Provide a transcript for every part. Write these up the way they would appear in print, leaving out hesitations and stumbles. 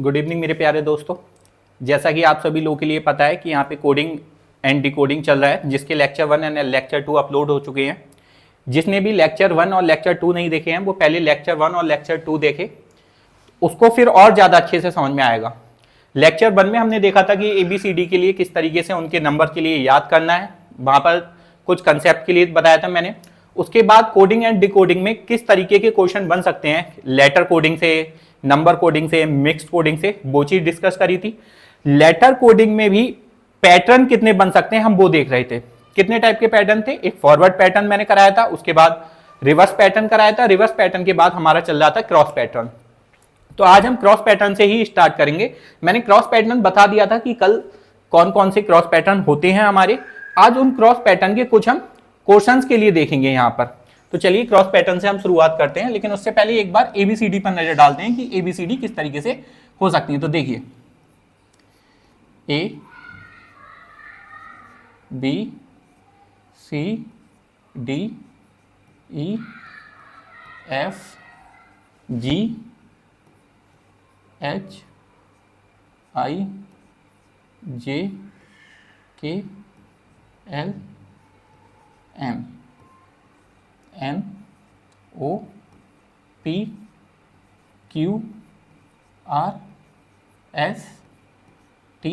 Good evening मेरे प्यारे दोस्तों। जैसा कि आप सभी लोगों के लिए पता है कि यहाँ पे कोडिंग एंड डिकोडिंग चल रहा है, जिसके लेक्चर 1 एंड लेक्चर 2 अपलोड हो चुके हैं। जिसने भी लेक्चर 1 और लेक्चर 2 नहीं देखे हैं वो पहले लेक्चर 1 और लेक्चर 2 देखे, उसको फिर और ज़्यादा अच्छे से समझ में आएगा। लेक्चर 1 में हमने देखा था कि ABCD के लिए किस तरीके से उनके नंबर के लिए याद करना है, वहाँ पर कुछ कंसेप्ट के लिए बताया था मैंने। उसके बाद कोडिंग एंड डिकोडिंग में किस तरीके के क्वेश्चन बन सकते हैं, लेटर कोडिंग से, नंबर कोडिंग से, मिक्स्ड कोडिंग से, वो चीज डिस्कस करी थी। लेटर कोडिंग में भी पैटर्न कितने बन सकते हैं हम वो देख रहे थे। कितने टाइप के पैटर्न थे, एक फॉरवर्ड पैटर्न मैंने कराया था, उसके बाद रिवर्स पैटर्न कराया था, रिवर्स पैटर्न के बाद हमारा चल रहा था क्रॉस पैटर्न। तो आज हम क्रॉस पैटर्न से ही स्टार्ट करेंगे। मैंने क्रॉस पैटर्न बता दिया था कि कल कौन कौन से क्रॉस पैटर्न होते हैं हमारे। आज उन क्रॉस पैटर्न के कुछ हम क्वेश्चंस के लिए देखेंगे यहाँ पर। तो चलिए क्रॉस पैटर्न से हम शुरुआत करते हैं, लेकिन उससे पहले एक बार ABCD पर नजर डालते हैं कि ABCD किस तरीके से हो सकती है। तो देखिए A B C D E F G H I J K L M N O P Q R S T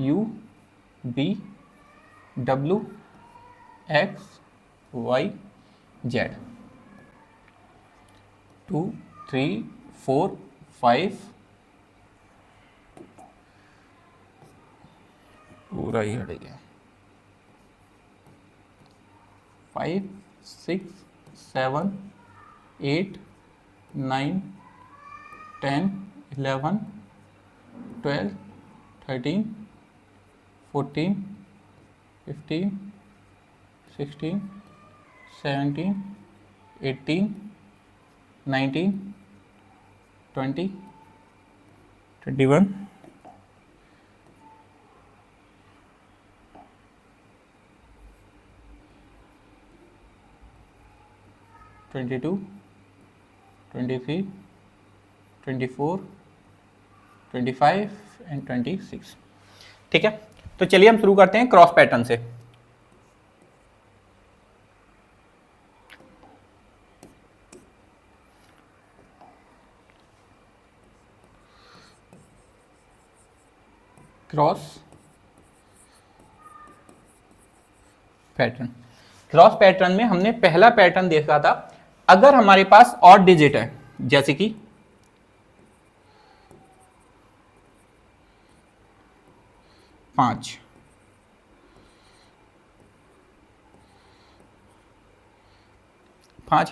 U V W X Y Z 2 3 4 5 पूरा ही हट गया। 5 6 7 8 9 10 11 12 13 14 15 16 17 18 19 20 21 22 23 24 25 एंड 26। ठीक है, तो चलिए हम शुरू करते हैं क्रॉस पैटर्न से। क्रॉस पैटर्न, क्रॉस पैटर्न में हमने पहला पैटर्न देखा था, अगर हमारे पास ऑड डिजिट है, जैसे कि 5,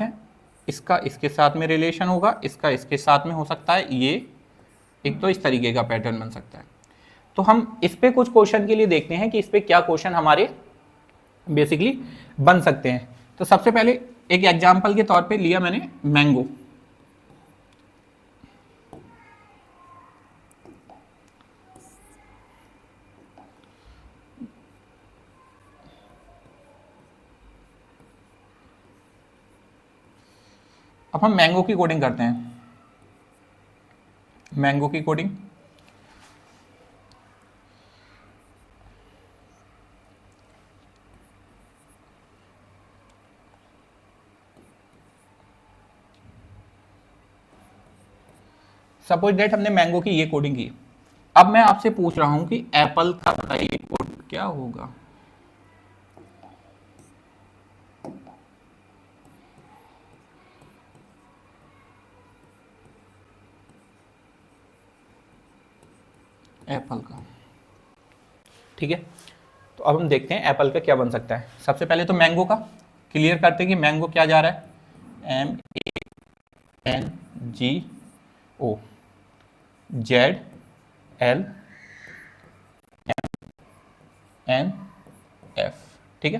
है, इसका इसके साथ में रिलेशन होगा, इसका इसके साथ में हो सकता है, ये एक तो इस तरीके का पैटर्न बन सकता है। तो हम इस पे कुछ क्वेश्चन के लिए देखते हैं कि इस पे क्या क्वेश्चन हमारे बेसिकली बन सकते हैं। तो सबसे पहले एक एग्जांपल के तौर पे लिया मैंने मैंगो। अब हम मैंगो की कोडिंग करते हैं। मैंगो की कोडिंग सपोज डेट हमने मैंगो की ये कोडिंग की। अब मैं आपसे पूछ रहा हूं कि एप्पल का बताइए कोड क्या होगा। एप्पल का, ठीक है। तो अब हम देखते हैं एप्पल का क्या बन सकता है। सबसे पहले तो मैंगो का क्लियर करते हैं कि मैंगो क्या जा रहा है, MANGO ZL NF, ठीक है।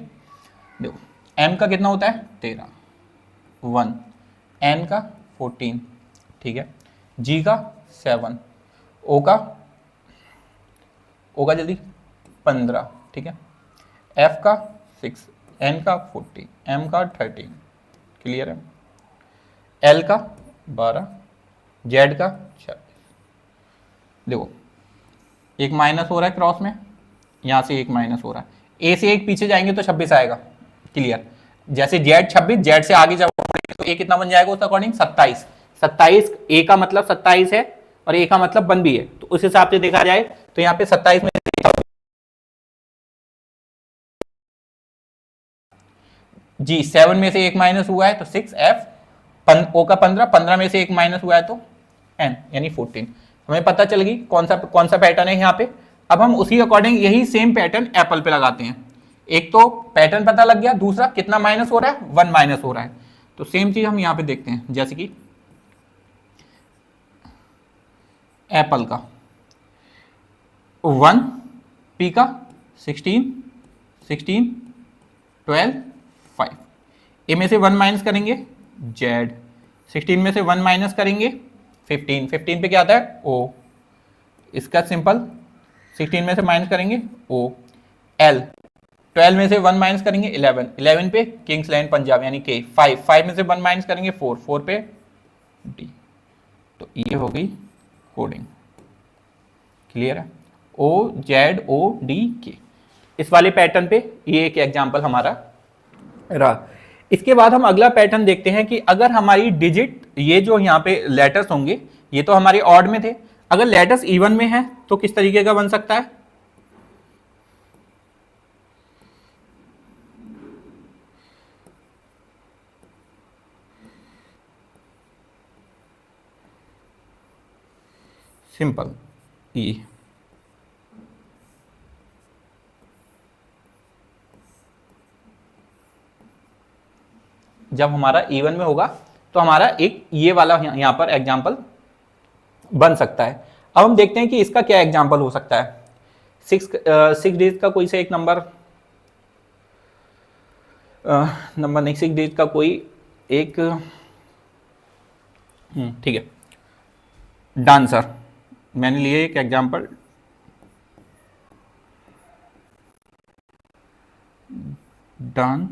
देखो M का कितना होता है 13, 1, N का 14, ठीक है, G का 7, O का जल्दी 15, ठीक है, F का 6, N का 40, M का 13, क्लियर है, L का 12, Z का 26, देखो एक माइनस हो रहा है क्रॉस में, यहाँ से एक माइनस हो रहा है, ए से एक पीछे जाएंगे तो 26 आएगा, क्लियर। जैसे जेड 26, जेड से आगे जब तो ए कितना बन जाएगा उस अकॉर्डिंग 27, 27 ए का मतलब 27 है और ए का मतलब 1 भी है, तो उस हिसाब से देखा जाए तो यहाँ पे 27 में जी 7 में से एक माइनस हुआ है तो 6 एफ ओ का 15, 15 में से एक माइनस हुआ है तो एन यानी 14। हमें पता चल गई कौन सा पैटर्न है यहाँ पे। अब हम उसी अकॉर्डिंग यही सेम पैटर्न एप्पल पे लगाते हैं। एक तो पैटर्न पता लग गया, दूसरा कितना माइनस हो रहा है, 1 माइनस हो रहा है। तो सेम चीज हम यहाँ पे देखते हैं, जैसे कि एप्पल का 1, पी का 16, 16, 12, 5, ए में से 1 माइनस करेंगे जेड, 16 में से 1 माइनस करेंगे 15, 15 पे क्या आता है ओ, इसका सिंपल 16 में से माइनस करेंगे ओ, एल 12 में से 1 माइनस करेंगे 11, 11 पे किंग्स लैंड पंजाब यानी के, 5, 5 में से 1 माइनस करेंगे 4, 4 पे डी। तो ये हो गई कोडिंग, क्लियर है, ओ जेड ओ डी के। इस वाले पैटर्न पे ये एक एग्जांपल हमारा रहा। इसके बाद हम अगला पैटर्न देखते हैं कि अगर हमारी डिजिट, ये जो यहाँ पे लेटर्स होंगे ये तो हमारे ऑड में थे, अगर लेटर्स इवन में है तो किस तरीके का बन सकता है। सिंपल ई, जब हमारा इवन में होगा तो हमारा एक ये वाला यहां पर एग्जांपल बन सकता है। अब हम देखते हैं कि इसका क्या एग्जांपल हो सकता है। 6 डिजिट का कोई से एक नंबर नहीं, 6 डिजिट का कोई एक, ठीक है, डांसर मैंने लिए एक एग्जांपल, डांस,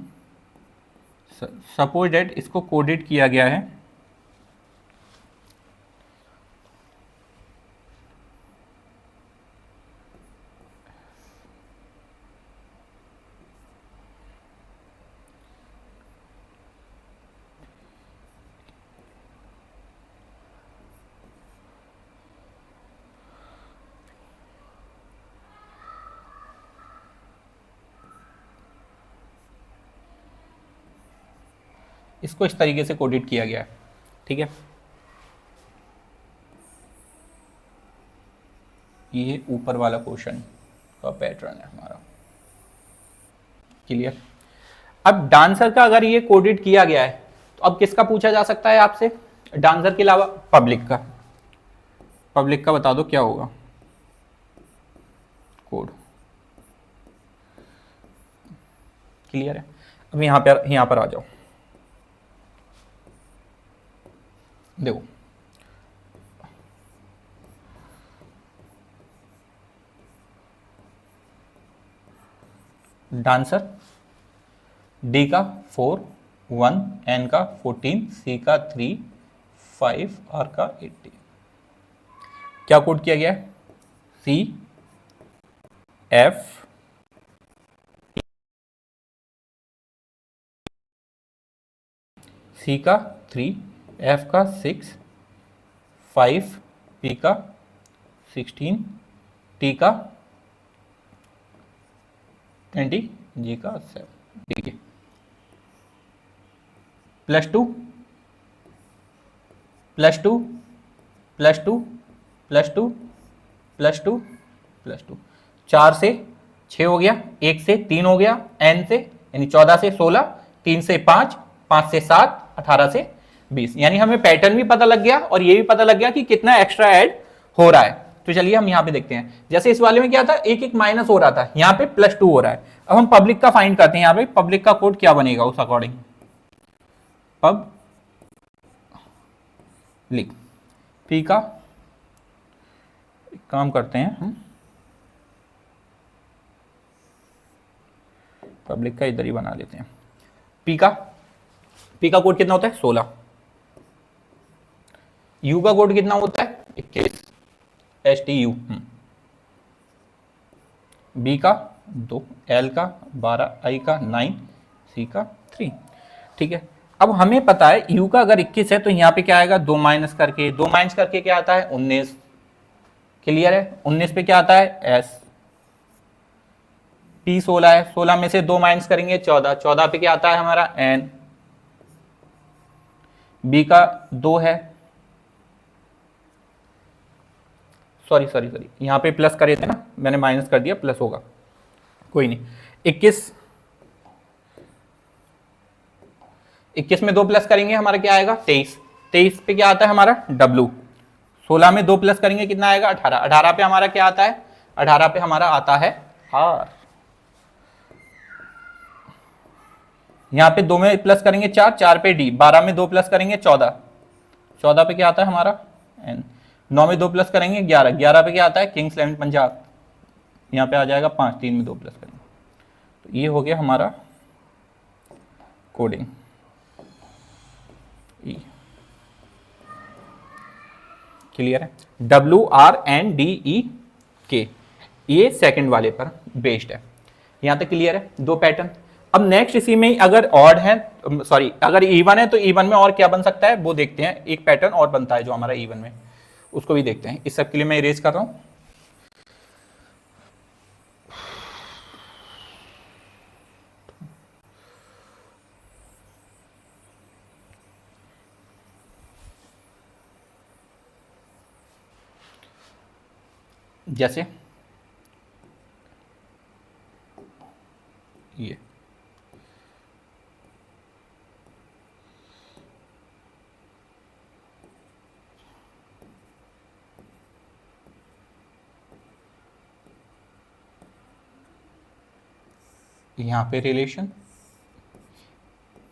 सपोज दैट इसको कोडेड किया गया है इसको इस तरीके से कोडेड किया गया है, ठीक है। ये ऊपर वाला क्वेश्चन का पैटर्न है हमारा, क्लियर। अब डांसर का अगर ये कोडेड किया गया है तो अब किसका पूछा जा सकता है आपसे, डांसर के अलावा पब्लिक का। पब्लिक का बता दो क्या होगा कोड, क्लियर है। अब यहां पर आ जाओ, देखो डांसर डी का 4, 1, एन का 14, सी का 3, 5, आर का 80। क्या कोड किया गया है, सी एफ सी का 3, एफ का 6, 5, पी का 16, टी का 20, जी का 7, ठीक है। +2 +2 +2 +2 +2 +2, 4 से 6 हो गया, 1 से 3 हो गया, n से यानी 14 से 16, 3 से 5, 5 से 7, 18 से 20। यानी हमें पैटर्न भी पता लग गया और ये भी पता लग गया कि कितना एक्स्ट्रा ऐड हो रहा है। तो चलिए हम यहाँ पे देखते हैं, जैसे इस वाले में क्या था, एक एक माइनस हो रहा था, यहाँ पे +2 हो रहा है। अब हम पब्लिक का फाइंड करते हैं, यहाँ पे पब्लिक का कोड क्या बनेगा उस अकॉर्डिंग, पब लिख पी का, एक काम करते हैं हम पब्लिक का इधर ही बना लेते हैं। पी का कोड कितना होता है 16, यू का कोड कितना होता है 21, STU, B का 2, L का 12, I का 9, C का 3। ठीक है, अब हमें पता है U का अगर 21 है तो यहाँ पे क्या आएगा, 2 माइनस करके, 2 माइनस करके क्या आता है 19। क्लियर है, 19 पे क्या आता है S। P 16 है, 16 में से 2 माइनस करेंगे 14, 14 पे क्या आता है हमारा N। B का 2 है, सॉरी सॉरी सॉरी, यहाँ पे प्लस करे थे ना, मैंने माइनस कर दिया, प्लस होगा, कोई नहीं। 21 में 2 प्लस करेंगे हमारा क्या आएगा 23, 23 पे क्या आता है हमारा W। 16 में 2 प्लस करेंगे कितना आएगा 18, 18 पे हमारा क्या आता है, 18 पे हमारा आता है R। यहाँ पे 2 में प्लस करेंगे 4, 4 पे D, 12 में 2 प्लस करेंगे 14, 14 पे क्या आता है हमारा N। 9 में 2 प्लस करेंगे 11, 11 पे क्या आता है किंग्स 11 पंजाब, यहाँ पे आ जाएगा 5, 3 में 2 प्लस करेंगे। तो ये हो गया हमारा कोडिंग E। क्लियर है, WRNDEK, ये सेकंड वाले पर बेस्ड है। यहां तक क्लियर है, 2 पैटर्न। अब नेक्स्ट इसी में अगर ऑड है, सॉरी अगर इवन है तो इवन में और क्या बन सकता है वो देखते हैं। एक पैटर्न और बनता है जो हमारा इवन में, उसको भी देखते हैं। इस सब के लिए मैं इरेज कर रहा हूं। जैसे ये यहां पे रिलेशन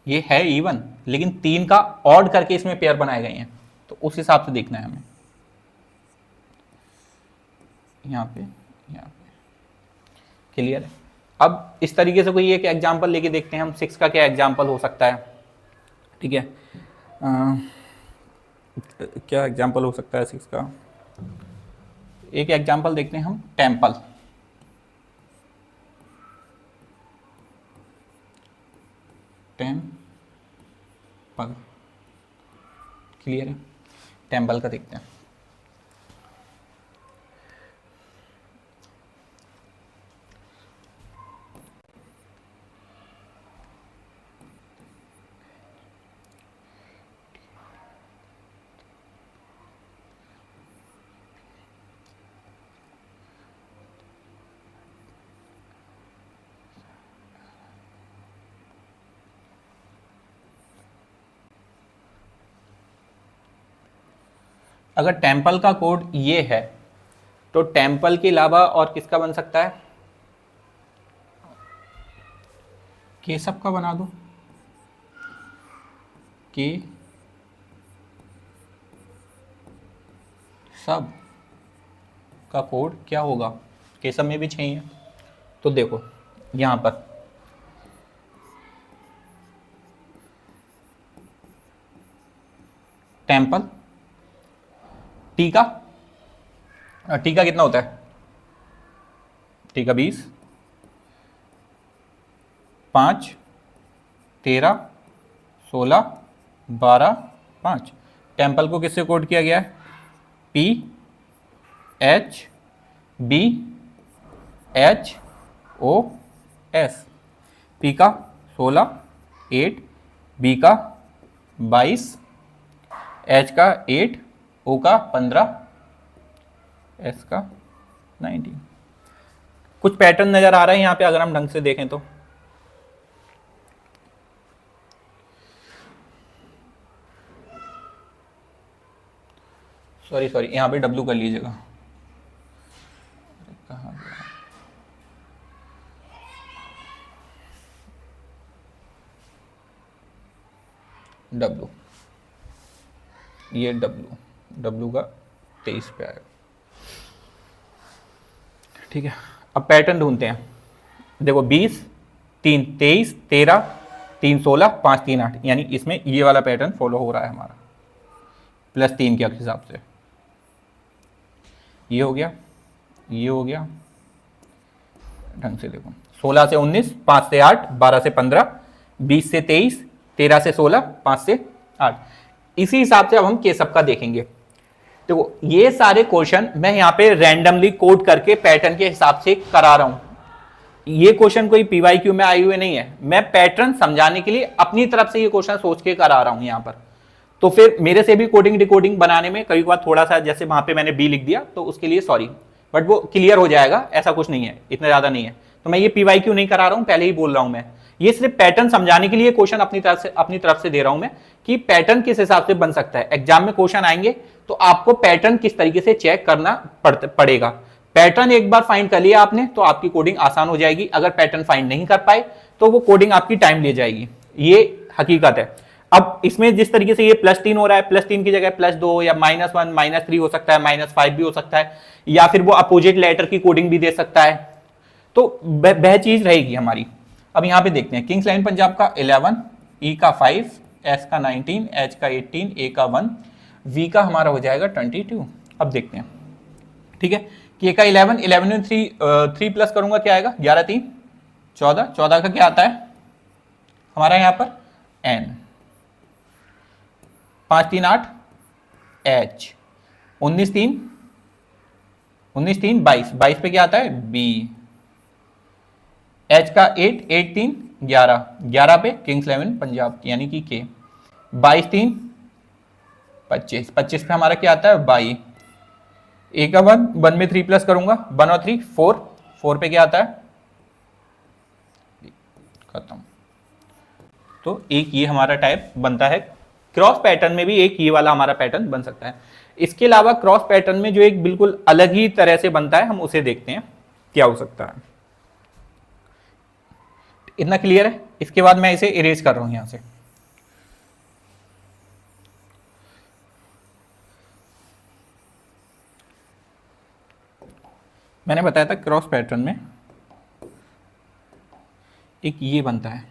ये है इवन, लेकिन 3 का ऑड करके इसमें पेयर बनाए गए हैं, तो उस हिसाब से देखना है हमें। यहाँ पे क्लियर है। अब इस तरीके से कोई एक एग्जांपल लेके देखते हैं हम, 6 का क्या एग्जांपल हो सकता है। ठीक है, क्या एग्जांपल हो सकता है 6 का, एक एग्जांपल देखते हैं हम, टेम्पल। टेम्पल क्लियर है, टेम्पल का देखते हैं। अगर टेम्पल का कोड ये है तो टेम्पल के अलावा और किसका बन सकता है, केशव का बना दो। के सब का कोड क्या होगा, केशव में भी चाहिए। तो देखो यहां पर टेम्पल, टीका, टीका कितना होता है, टीका 20, 5, 13, 16, 12, 5। टेम्पल को किससे कोड किया गया है, P H B H O S। P का 16, 8, B का 22, H का 8, O का 15, S का 19। कुछ पैटर्न नजर आ रहे हैं यहाँ पे अगर हम ढंग से देखें तो। सॉरी सॉरी, यहाँ पे W कर लीजिएगा, कहाँ गया, W, ये W का 23 पे आएगा। ठीक है, अब पैटर्न ढूंढते हैं। देखो 20, 3, 23, 13, 3, 16, 5, 3, 8, यानी इसमें ये वाला पैटर्न फॉलो हो रहा है हमारा, +3 के हिसाब से। ये हो गया, ये हो गया, ढंग से देखो, 16 से 19, 5 से 8, 12 से 15, 20 से 23, 13 से 16, 5 से 8। इसी हिसाब से अब हम केसअप का देखेंगे। तो ये सारे क्वेश्चन मैं यहाँ पे रैंडमली कोड करके पैटर्न के हिसाब से करा रहा हूं। ये क्वेश्चन कोई पीवाईक्यू में आए हुए नहीं है, मैं पैटर्न समझाने के लिए अपनी तरफ से ये क्वेश्चन सोच के करा रहा हूं यहाँ पर। तो फिर मेरे से भी कोडिंग डिकोडिंग बनाने में कई बार थोड़ा सा, जैसे वहां पे मैंने बी लिख दिया तो उसके लिए सॉरी, बट वो क्लियर हो जाएगा, ऐसा कुछ नहीं है, इतना ज्यादा नहीं है। तो मैं ये पीवाईक्यू नहीं करा रहा हूं, पहले ही बोल रहा हूं मैं, ये सिर्फ पैटर्न समझाने के लिए क्वेश्चन अपनी तरफ से दे रहा हूं मैं, कि पैटर्न किस हिसाब से बन सकता है। एग्जाम में क्वेश्चन आएंगे तो आपको पैटर्न किस तरीके से चेक करना पड़ेगा। पैटर्न एक बार फाइंड कर लिया आपने तो आपकी कोडिंग आसान हो जाएगी। अगर पैटर्न फाइंड नहीं कर पाए तो वो कोडिंग आपकी टाइम ले जाएगी, ये हकीकत है। अब इसमें जिस तरीके से ये +3 हो रहा है, +3 की जगह +2 या -1, -3 हो सकता है, -5 भी हो सकता है, या फिर वो अपोजिट लेटर की कोडिंग भी दे सकता है। तो वह चीज रहेगी हमारी। अब यहां पे देखते हैं, किंग्स इलेवन पंजाब का 11, ई का 5, एस का 19, एच का 18, ए का 1, वी का हमारा हो जाएगा 22। अब देखते हैं, ठीक है, के का 11 में 3 प्लस करूंगा क्या आएगा, 11 3 14, 14 का क्या आता है हमारा यहाँ पर एन, 5 3 8 एच, 19 3 22, 22 पे क्या आता है बी, एच का 8 8 3 11, 11 पे किंग्स इलेवन पंजाब यानी कि के, 22 3 25, 25 पे हमारा क्या आता है बाई, ए का 1 में 3 प्लस करूंगा, 1 और 3 4, 4 पे क्या आता है खत्म। तो एक ये हमारा टाइप बनता है। क्रॉस पैटर्न में भी एक ये वाला हमारा पैटर्न बन सकता है। इसके अलावा क्रॉस पैटर्न में जो एक बिल्कुल अलग ही तरह से बनता है, हम उसे देखते हैं क्या हो सकता है। इतना क्लियर है। इसके बाद मैं इसे इरेज कर रहा हूं यहां से। मैंने बताया था क्रॉस पैटर्न में एक ये बनता है,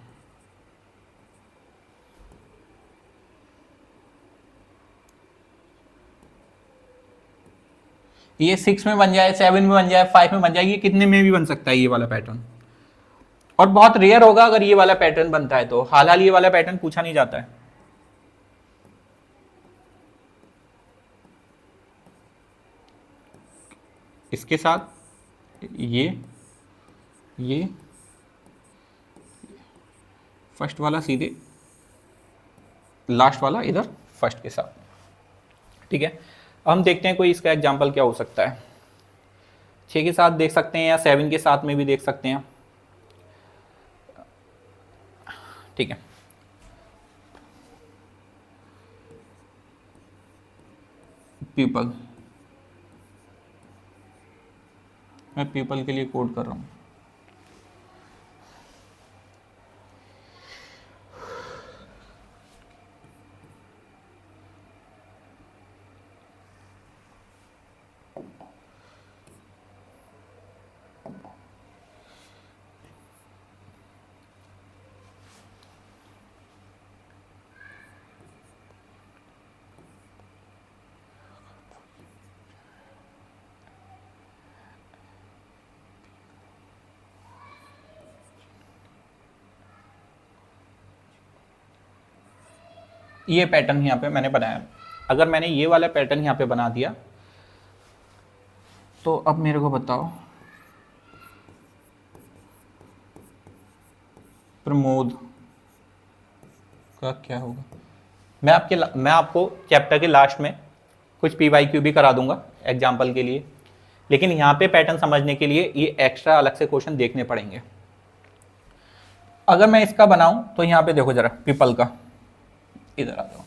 ये 6 में बन जाए, 7 में बन जाए, 5 में बन जाए, ये कितने में भी बन सकता है ये वाला पैटर्न। और बहुत रेयर होगा अगर ये वाला पैटर्न बनता है, तो हाल हाल ये वाला पैटर्न पूछा नहीं जाता है। इसके साथ ये फर्स्ट वाला सीधे लास्ट वाला इधर फर्स्ट के साथ, ठीक है। हम देखते हैं कोई इसका एग्जांपल क्या हो सकता है। 6 के साथ देख सकते हैं या 7 के साथ में भी देख सकते हैं, ठीक है। पीपल, मैं पीपल के लिए कोड कर रहा हूं। ये पैटर्न यहाँ पे मैंने बनाया। अगर मैंने ये वाला पैटर्न यहाँ पे बना दिया तो अब मेरे को बताओ प्रमोद का क्या होगा। मैं आपको चैप्टर के लास्ट में कुछ पीवाईक्यू भी करा दूंगा एग्जाम्पल के लिए, लेकिन यहाँ पे पैटर्न समझने के लिए ये एक्स्ट्रा अलग से क्वेश्चन देखने पड़ेंगे। अगर मैं इसका बनाऊं तो यहाँ पे देखो जरा, पीपल का, इधर आ जाओ,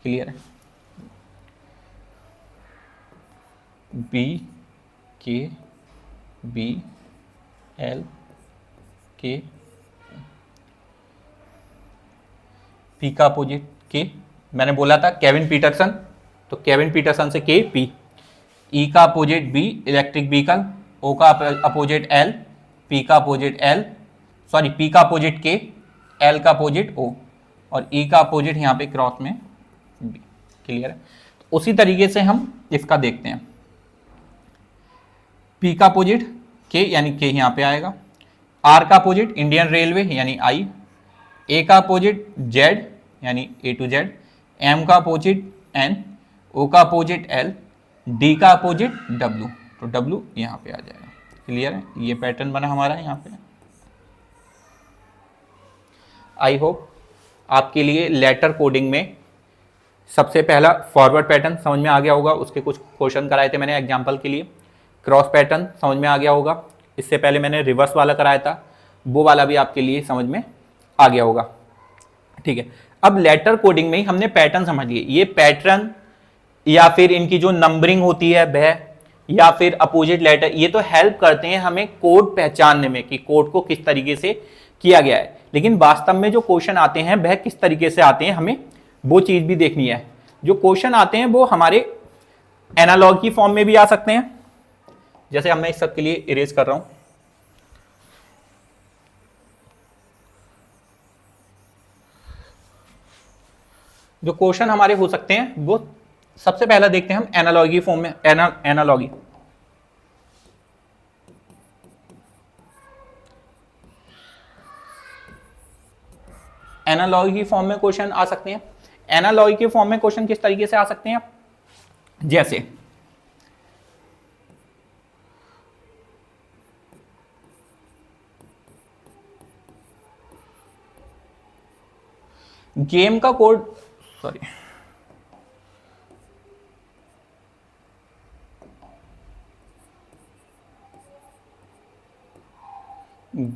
क्लियर है। बी के बी एल के, पी का अपोजिट के, मैंने बोला था केविन पीटरसन, तो केविन पीटरसन से के पी, ई का अपोजिट बी इलेक्ट्रिक व्हीकल, ओ का अपोजिट एल, पी का अपोजिट एल, सॉरी पी का अपोजिट के, एल का अपोजिट ओ, और ई का अपोजिट यहाँ पे क्रॉस में बी। क्लियर है? तो उसी तरीके से हम इसका देखते हैं। पी का अपोजिट के यानी के यहाँ पे आएगा, आर का अपोजिट इंडियन रेलवे यानी आई, ए का अपोजिट जेड यानी ए टू जेड, एम का अपोजिट एन, ओ का अपोजिट एल, डी का अपोजिट डब्ल्यू, तो डब्ल्यू यहाँ पे आ जाएगा। क्लियर है? ये पैटर्न बना हमारा यहाँ पे। आई होप आपके लिए लेटर कोडिंग में सबसे पहला फॉरवर्ड पैटर्न समझ में आ गया होगा। उसके कुछ क्वेश्चन कराए थे मैंने एग्जाम्पल के लिए। क्रॉस पैटर्न समझ में आ गया होगा। इससे पहले मैंने रिवर्स वाला कराया था, वो वाला भी आपके लिए समझ में आ गया होगा। ठीक है, अब लेटर कोडिंग में ही हमने पैटर्न समझ लिए। ये पैटर्न या फिर इनकी जो नंबरिंग होती है वह, या फिर अपोजिट लेटर, ये तो हेल्प करते हैं हमें कोड पहचानने में कि कोड को किस तरीके से किया गया है। लेकिन वास्तव में जो क्वेश्चन आते हैं वह किस तरीके से आते हैं, हमें वो चीज भी देखनी है। जो क्वेश्चन आते हैं वो हमारे एनालॉग की फॉर्म में भी आ सकते हैं, जैसे अब मैं इस सब के लिए इरेज कर रहा हूं। जो क्वेश्चन हमारे हो सकते हैं वो सबसे पहला देखते हैं हम एनालॉगी फॉर्म में। एनालॉगी एनालॉगी फॉर्म में क्वेश्चन आ सकते हैं। एनालॉगी के फॉर्म में क्वेश्चन किस तरीके से आ सकते हैं, जैसे गेम का code, sorry,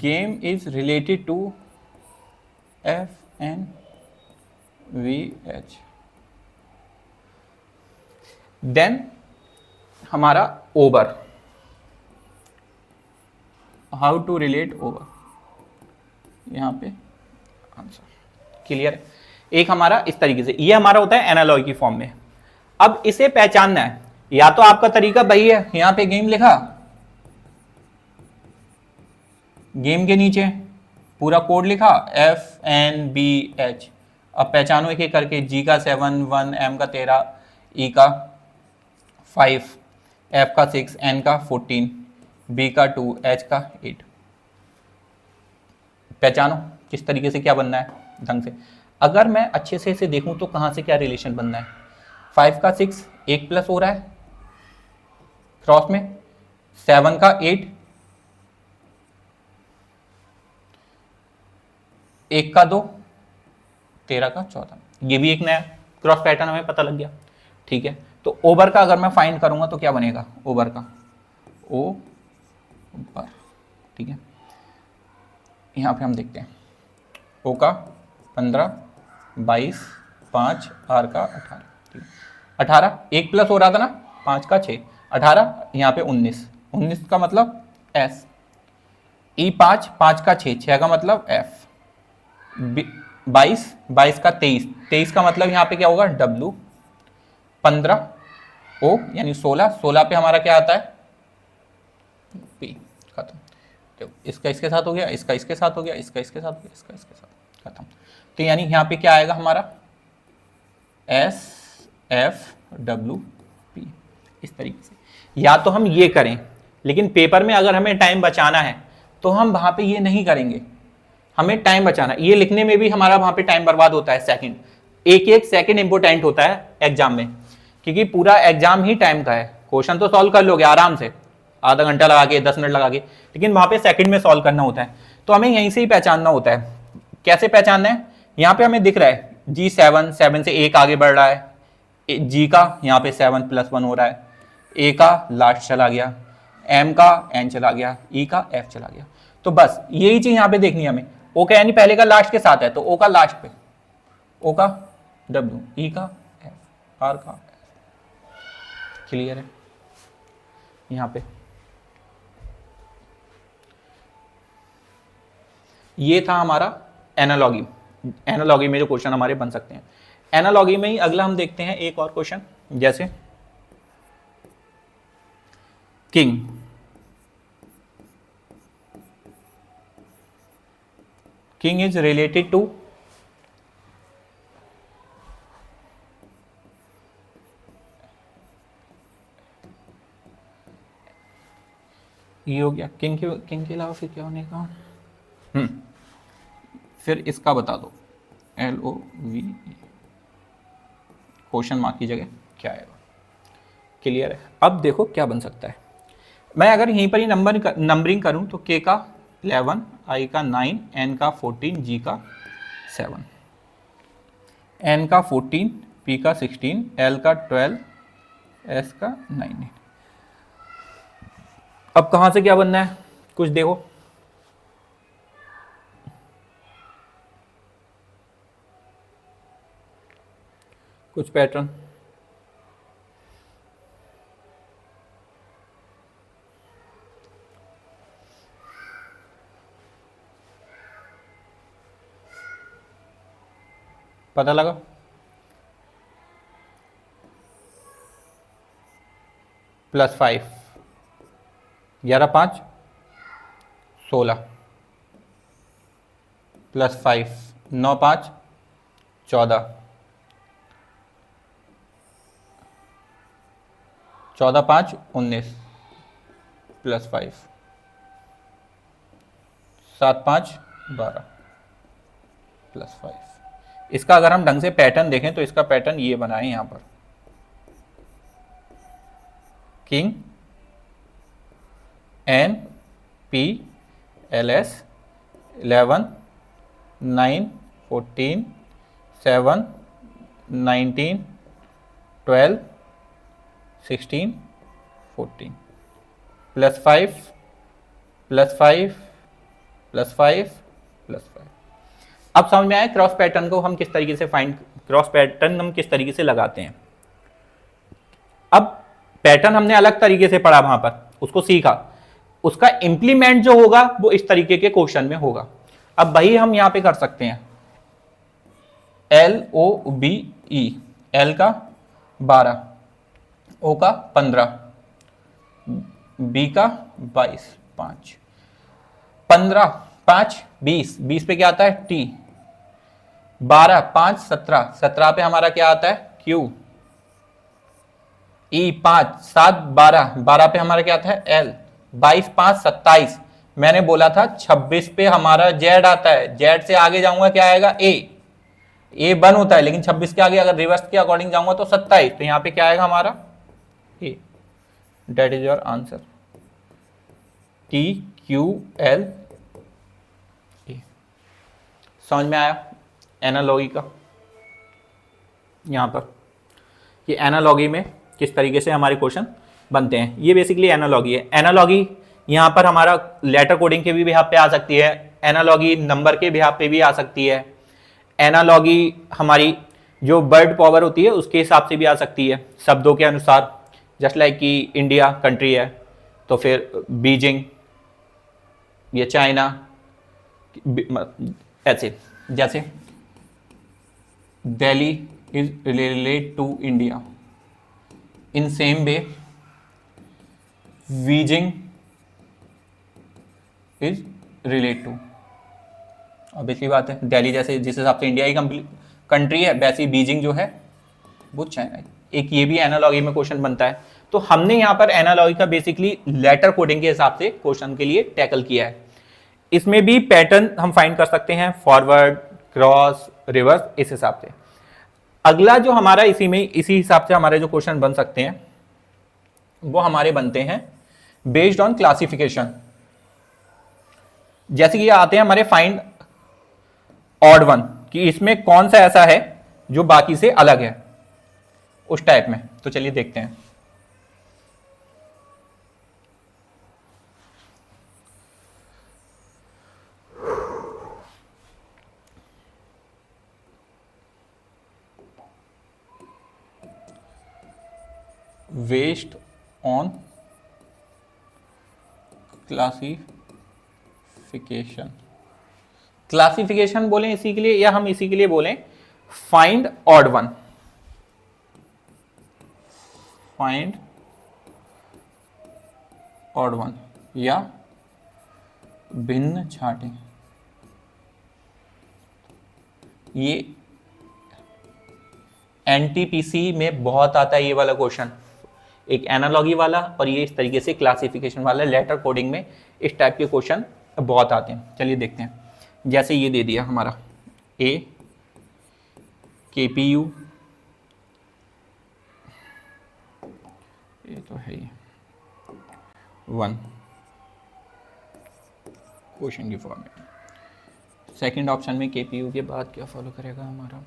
game is related to FNVH, then हमारा over, how to relate over, यहां पे आंसर। क्लियर है? एक हमारा इस तरीके से, ये हमारा होता है एनालॉग की फॉर्म में। अब इसे पहचानना है, या तो आपका तरीका वही है, यहां पे गेम लिखा, गेम के नीचे पूरा कोड लिखा FNBH। अब पहचानो एक एक करके, G का 7, 1, M का 13, E का 5, F का 6, N का 14, B का 2, H का 8। पहचानो किस तरीके से क्या बनना है ढंग से। अगर मैं अच्छे से इसे देखूं तो कहां से क्या रिलेशन बनना है। 5 का 6 1 प्लस हो रहा है क्रॉस में, 7 का 8 1 का 2, 13 का 14। ये भी एक नया क्रॉस पैटर्न हमें पता लग गया। ठीक है, तो ओवर का अगर मैं फाइंड करूंगा तो क्या बनेगा, ओवर का ओ ऊपर। ठीक है, यहां पे हम देखते हैं ओ का 15, 22, 5, आर का 18। ठीक है, 18 1 प्लस हो रहा था ना, 5 का 6, 18 यहाँ पे 19, 19 का मतलब एस, ई 5, 5 का 6, 6 का मतलब एफ, 22, 22 का 23, 23 का मतलब यहाँ पे क्या होगा डब्ल्यू, 15 ओ यानी 16, 16 पे हमारा क्या आता है पी। खत्म। तो इसका इसके साथ हो गया, इसका इसके साथ हो गया, इसका इसके साथ हो गया, इसका इसके साथ, खत्म। तो यानी यहाँ पे क्या आएगा हमारा एस एफ डब्ल्यू पी, इस तरीके से। या तो हम ये करें, लेकिन पेपर में अगर हमें टाइम बचाना है तो हम वहां पे ये नहीं करेंगे। हमें टाइम बचाना, ये लिखने में भी हमारा वहां पे टाइम बर्बाद होता है, सेकंड, एक एक सेकंड इंपोर्टेंट होता है एग्जाम में, क्योंकि पूरा एग्जाम ही टाइम का है। क्वेश्चन तो सॉल्व कर लोगे आराम से, आधा घंटा लगा के, 10 मिनट लगा के, लेकिन वहां पे सेकंड में सॉल्व करना होता है। तो हमें यहीं से ही पहचानना होता है। कैसे पहचानना है, यहाँ पे हमें दिख रहा है G7, 7 से एक आगे बढ़ रहा है, जी का यहाँ पे 7 + 1 हो रहा है, ए का लास्ट चला गया, एम का एन चला गया, ई का एफ चला गया। तो बस यही चीज यहाँ पे देखनी है हमें। ओ का यानी पहले का लास्ट के साथ है, तो ओ का लास्ट पे, ओ का डब्ल्यू, ई का एफ, आर का एफ। क्लियर है? यहाँ पे ये था हमारा एनालॉगी। एनालॉगी में जो क्वेश्चन हमारे बन सकते हैं, एनालॉगी में ही अगला हम देखते हैं एक और क्वेश्चन, जैसे king. King is related to ये हो गया। किंग के अलावा फिर क्या होने का? फिर इसका बता दो, LOV, क्वेश्चन मार्क की जगह क्या आएगा? क्लियर है? अब देखो क्या बन सकता है। मैं अगर यहीं पर ही नंबरिंग करूं तो K का 11, I का 9, N का 14, G का 7, N का 14, P का 16, L का 12, S का 9। अब कहां से क्या बनना है कुछ देखो। कुछ पैटर्न पता लगा? +5, 11 5 16, +5 9 5 14, 14 5 19, +5 7 5 12, +5। इसका अगर हम ढंग से पैटर्न देखें तो इसका पैटर्न ये बना है यहां पर, किंग N P LS 11 9 14 7 19 12 16 14, +5 +5 +5 +5। अब समझ में आया क्रॉस पैटर्न को हम किस तरीके से क्रॉस पैटर्न हम किस तरीके से लगाते हैं। अब पैटर्न हमने अलग तरीके से पढ़ा, वहां पर उसको सीखा, उसका इंप्लीमेंट जो होगा वो इस तरीके के क्वेश्चन में होगा। अब वही हम यहां पे कर सकते हैं, LOBE, L का 12, O का 15, B का 22, 5 15 5 20, 20 पे क्या आता है T, 12 5 17, 17 पे हमारा क्या आता है Q, E 5 7 12, 12 पे हमारा क्या आता है L, 22 5 27। मैंने बोला था 26 पे हमारा Z आता है, Z से आगे जाऊंगा क्या आएगा A 1 होता है, लेकिन 26 के आगे अगर रिवर्स के अकॉर्डिंग जाऊंगा तो 27, तो यहां पे क्या आएगा हमारा A। That is your answer, TQL A। समझ में आया एनालॉगी का? यहां पर ये एनालॉगी में किस तरीके से हमारे क्वेश्चन बनते हैं, ये बेसिकली एनालॉगी है। एनालॉगी यहां पर हमारा लेटर कोडिंग के भी बिहाफ पे आ सकती है, एनालॉगी नंबर के बिहाफ पे भी आ सकती है, एनालॉगी हमारी जो वर्ड पावर होती है उसके हिसाब से भी आ सकती है, शब्दों के अनुसार। जस्ट लाइक कि इंडिया कंट्री है तो फिर बीजिंग या चाइना, ऐसे जैसे Delhi is related to India, in same way Beijing is relate to. Obviously बात है, दिल्ली जैसे जिस हिसाब से इंडिया की कंट्री है वैसे ही बीजिंग जो है वो चाइना। एक ये भी एनालॉगी में क्वेश्चन बनता है। तो हमने यहां पर एनालॉगी का बेसिकली लेटर कोडिंग के हिसाब से क्वेश्चन के लिए टैकल किया है। इसमें भी पैटर्न हम फाइंड कर सकते हैं, फॉरवर्ड क्रॉस रिवर्स, इस हिसाब से। अगला जो हमारा इसी हिसाब से हमारे जो क्वेश्चन बन सकते हैं वो हमारे बनते हैं बेस्ड ऑन क्लासिफिकेशन। जैसे कि आते हैं हमारे फाइंड ऑड वन, कि इसमें कौन सा ऐसा है जो बाकी से अलग है, उस टाइप में। तो चलिए देखते हैं। बेस्ड ऑन क्लासिफिकेशन, क्लासिफिकेशन बोलें इसी के लिए, या हम इसी के लिए बोलें find odd one, find odd one या भिन्न छांटें। ये एनटीपीसी में बहुत आता है ये वाला क्वेश्चन। एक एनालॉगी वाला और ये इस तरीके से क्लासिफिकेशन वाला। लेटर कोडिंग में इस टाइप के क्वेश्चन बहुत आते हैं। चलिए देखते हैं, जैसे ये दे दिया हमारा ए KPU, ये तो है ही 1 क्वेश्चन की फॉर्मेट। सेकंड ऑप्शन में KPU के बाद क्या फॉलो करेगा हमारा,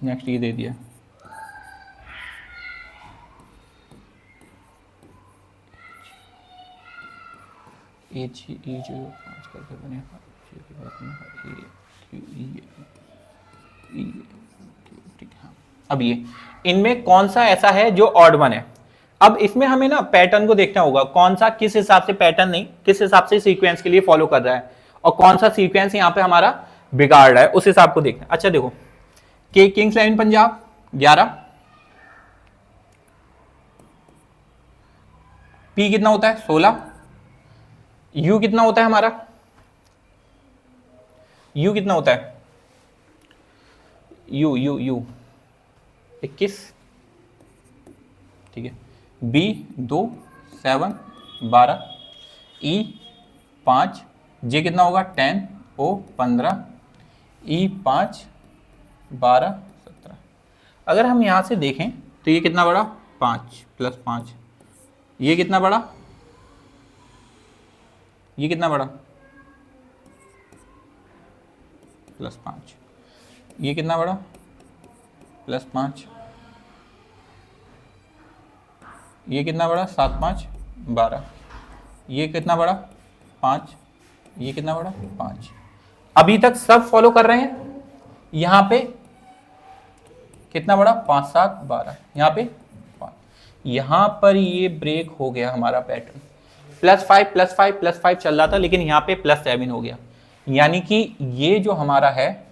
नेक्स्ट ये दे दिया ए जो 5 करके बनेगा, ठीक है। अब ये इनमें कौन सा ऐसा है जो ऑड वन है। अब इसमें हमें ना पैटर्न को देखना होगा, कौन सा किस हिसाब से पैटर्न नहीं, किस हिसाब से सीक्वेंस के लिए फॉलो कर रहा है और कौन सा सीक्वेंस यहाँ पे हमारा बिगाड़ रहा है, उस हिसाब को देखना। अच्छा देखो, के किंग्स 11 पंजाब 11, पी कितना होता है 16, यू कितना होता है हमारा, यू कितना होता है, यू 21, ठीक है। बी 2 7 12, ई 5, जे कितना होगा 10, ओ 15, ई 5 12 17। अगर हम यहां से देखें तो ये कितना बड़ा 5 + 5, ये कितना बड़ा, ये कितना बड़ा +5, ये कितना बड़ा +5, ये कितना बड़ा 7 5 12, ये कितना बड़ा 5, ये कितना बड़ा 5। अभी तक सब फॉलो कर रहे हैं। यहां पे कितना बड़ा 5 7 12, यहां पे 5, यहां पर ये ब्रेक हो गया हमारा पैटर्न। +5 +5 +5 चल रहा था, लेकिन यहां पे +7 हो गया, यानी कि ये जो हमारा है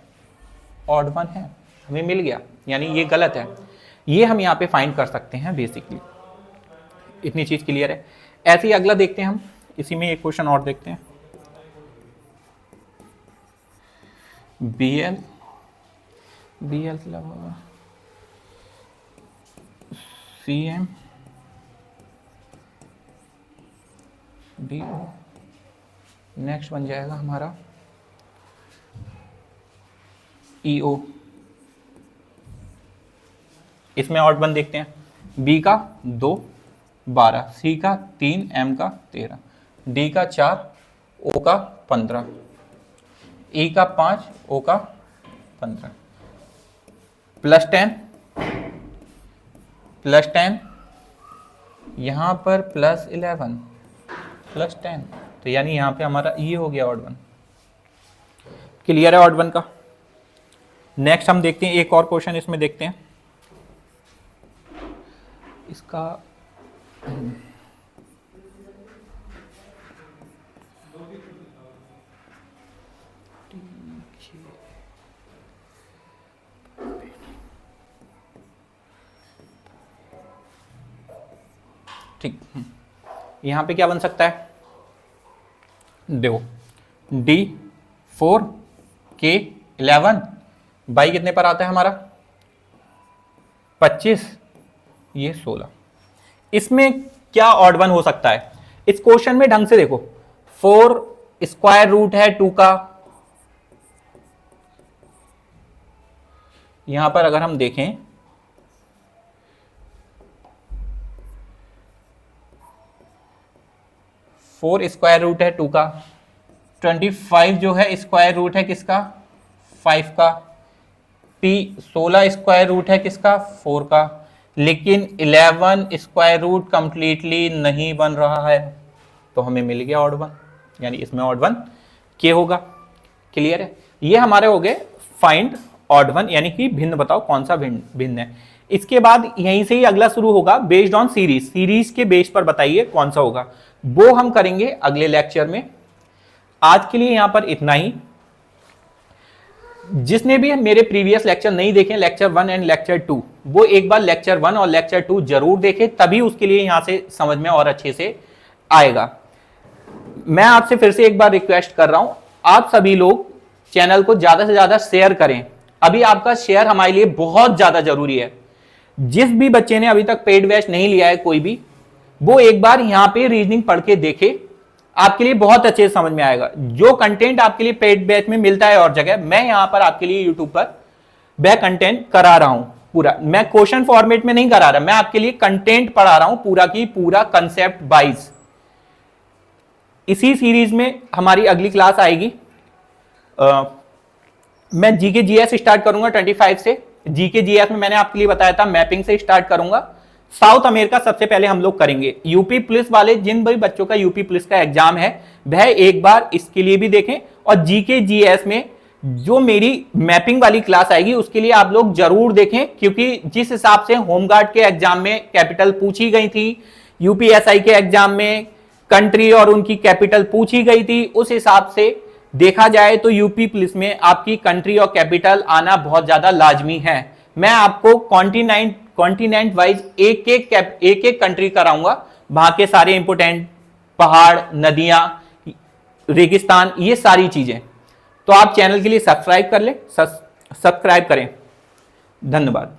ऑड वन है, हमें मिल गया, यानी ये गलत है। ये हम यहाँ पे फाइंड कर सकते हैं बेसिकली। इतनी चीज क्लियर है। ऐसे ही अगला देखते हैं हम, इसी में एक क्वेश्चन और देखते हैं। BL CM BO, नेक्स्ट बन जाएगा हमारा EO। इसमें ऑड वन देखते हैं, B का 2 12, C का 3, M का 13, D का 4, O का 15, E का 5, O का 15, +10 यहां पर +11 +10, तो यानी यहां पे हमारा ये हो गया ऑड वन। क्लियर है ऑड वन का। नेक्स्ट हम देखते हैं एक और क्वेश्चन, इसमें देखते हैं इसका ठीक। यहां पे क्या बन सकता है, देखो D4 K11 बाई कितने पर आता है हमारा 25, ये 16। इसमें क्या ऑड वन हो सकता है, इस क्वेश्चन में ढंग से देखो, 4 स्क्वायर रूट है 2 का, यहां पर अगर हम देखें 4 स्क्वायर रूट है 2 का, 25 जो है स्क्वायर रूट है किसका 5 का, P 16 स्क्वायर रूट है किसका 4 का, लेकिन 11 स्क्वायर रूट कंप्लीटली नहीं बन रहा है, तो हमें मिल गया ऑड वन, यानी इसमें ऑड वन के होगा। क्लियर है। ये हमारे हो गए फाइंड ऑड वन, यानी कि भिन्न बताओ कौन सा भिन्न है। इसके बाद यहीं से ही अगला शुरू होगा, बेस्ड ऑन सीरीज, सीरीज के बेस पर बताइए कौन सा होगा, वो हम करेंगे अगले लेक्चर में। आज के लिए यहां पर इतना ही। जिसने भी मेरे प्रीवियस लेक्चर नहीं देखे, लेक्चर 1 एंड लेक्चर 2, वो एक बार लेक्चर 1 और लेक्चर 2 जरूर देखे, तभी उसके लिए यहां से समझ में और अच्छे से आएगा। मैं आपसे फिर से एक बार रिक्वेस्ट कर रहा हूं, आप सभी लोग चैनल को ज्यादा से ज्यादा शेयर करें। अभी आपका शेयर हमारे लिए बहुत ज्यादा जरूरी है। जिस भी बच्चे ने अभी तक पेड बैच नहीं लिया है कोई भी, वो एक बार यहां पे रीजनिंग पढ़ के देखे, आपके लिए बहुत अच्छे से समझ में आएगा। जो कंटेंट आपके लिए पेड बैच में मिलता है और जगह, मैं यहां पर आपके लिए यूट्यूब पर वह कंटेंट करा रहा हूं पूरा। मैं क्वेश्चन फॉर्मेट में नहीं करा रहा, मैं आपके लिए कंटेंट पढ़ा रहा हूं पूरा की पूरा कंसेप्ट वाइज। इसी सीरीज में हमारी अगली क्लास आएगी, मैं जीके जीएस स्टार्ट करूंगा 25 से। जीके जीएस में मैंने आपके लिए बताया था मैपिंग से स्टार्ट करूंगा। साउथ अमेरिका सबसे पहले हम लोग करेंगे। यूपी पुलिस वाले, जिन भी बच्चों का यूपी पुलिस का एग्जाम है, वह एक बार इसके लिए भी देखें। और जीके जीएस में जो मेरी मैपिंग वाली क्लास आएगी उसके लिए आप लोग जरूर देखें, क्योंकि जिस हिसाब से होमगार्ड के एग्जाम में कैपिटल पूछी गई थी, यूपीएसआई के एग्जाम में कंट्री और उनकी कैपिटल पूछी गई थी, उस हिसाब से देखा जाए तो यूपी पुलिस में आपकी कंट्री और कैपिटल आना बहुत ज्यादा लाजमी है। मैं आपको कॉन्टिनेंट वाइज एक एक कंट्री कराऊंगा, वहां के सारे इंपोर्टेंट पहाड़, नदियां, रेगिस्तान, ये सारी चीजें। तो आप चैनल के लिए सब्सक्राइब कर लें, सब्सक्राइब करें। धन्यवाद।